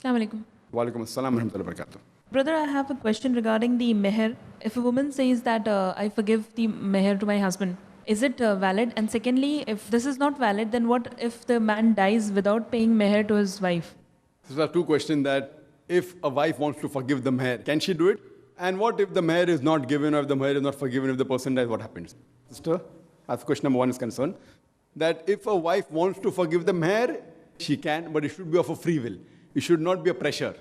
Assalamu alaikum. Walaikum assalam warahmatullahi wabarakatuh. Brother, I have a question regarding the meher. If a woman says that I forgive the meher to my husband, is it valid? And secondly, if this is not valid, then what if the man dies without paying meher to his wife? These are two questions that if a wife wants to forgive the meher, can she do it? And what if the meher is not given or if the meher is not forgiven, if the person dies, what happens? Sister, as question number one is concerned, that if a wife wants to forgive the meher, she can, but it should be of a free will. It should not be a pressure.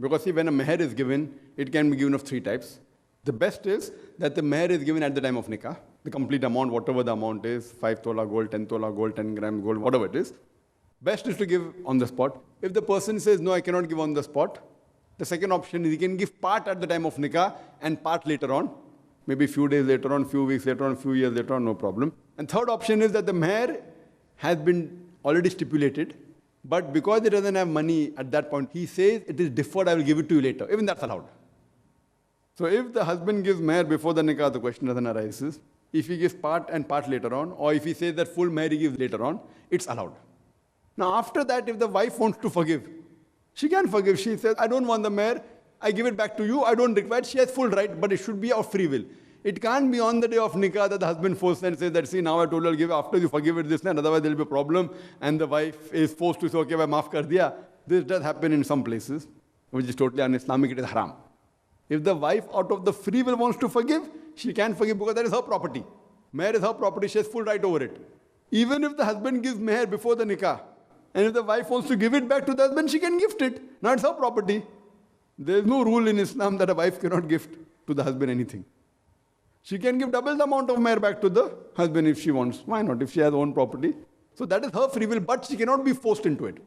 Because see, when a meher is given, it can be given of three types. The best is that the meher is given at the time of nikah. The complete amount, whatever the amount is, 5 tola gold, 10 tola gold, 10 grams gold, whatever it is. Best is to give on the spot. If the person says, no, I cannot give on the spot, the second option is he can give part at the time of nikah and part later on. Maybe a few days later on, few weeks later on, few years later on, no problem. And third option is that the meher has been already stipulated, but because he doesn't have money at that point, he says it is deferred, I will give it to you later. Even that's allowed. So if the husband gives meher before the nikah, the question doesn't arise. If he gives part and part later on, or if he says that full meher he gives later on, it's allowed. Now after that, if the wife wants to forgive, she can forgive. She says, I don't want the meher, I give it back to you, I don't require it. She has full right, but it should be of free will. It can't be on the day of nikah that the husband forces and says that, see, now I told you I'll give after you forgive it this and otherwise there will be a problem. And the wife is forced to say, okay, I maaf kar diya. This does happen in some places, which is totally un-Islamic, it is haram. If the wife out of the free will wants to forgive, she can forgive because that is her property. Meher is her property, she has full right over it. Even if the husband gives meher before the nikah, and if the wife wants to give it back to the husband, she can gift it. Now it's her property. There is no rule in Islam that a wife cannot gift to the husband anything. She can give double the amount of meher back to the husband if she wants. Why not? If she has own property. So that is her free will, but she cannot be forced into it.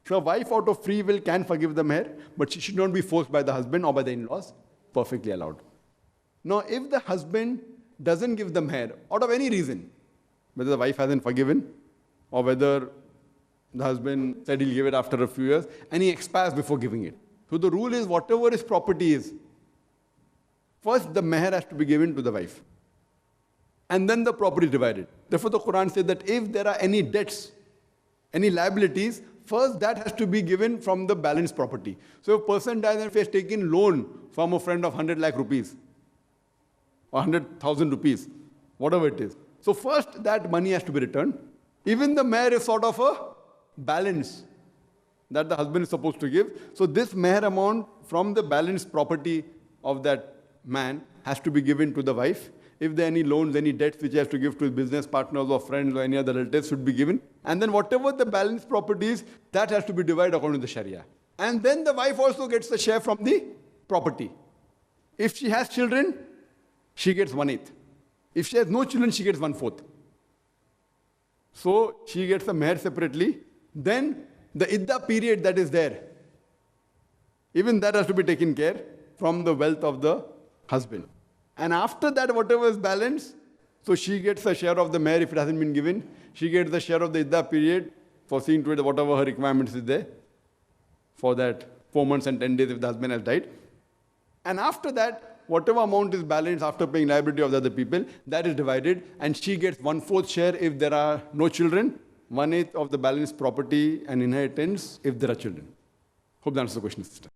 So a wife out of free will can forgive the meher, but she should not be forced by the husband or by the in-laws. Perfectly allowed. Now if the husband doesn't give the meher out of any reason, whether the wife hasn't forgiven or whether the husband said he'll give it after a few years and he expires before giving it. So the rule is whatever his property is, first the meher has to be given to the wife. And then the property is divided. Therefore the Quran says that if there are any debts, any liabilities, first that has to be given from the balanced property. So if a person dies and he has taken loan from a friend of 100 lakh rupees or 100,000 rupees, whatever it is. So first that money has to be returned. Even the meher is sort of a balance that the husband is supposed to give. So this meher amount from the balanced property of that man has to be given to the wife. If there are any loans, any debts which he has to give to his business partners or friends or any other relatives should be given. And then whatever the balanced property is, that has to be divided according to the Sharia. And then the wife also gets the share from the property. If she has children, she gets 1/8. If she has no children, she gets 1/4. So she gets the meher separately. Then the iddah period that is there, even that has to be taken care from the wealth of the husband. And after that, whatever is balanced, so she gets a share of the meher if it hasn't been given. She gets the share of the iddah period for seeing to it whatever her requirements is there for that 4 months and 10 days if the husband has died. And after that, whatever amount is balanced after paying liability of the other people, that is divided and she gets 1/4 share if there are no children, 1/8 of the balanced property and inheritance if there are children. Hope that answers the question, sister.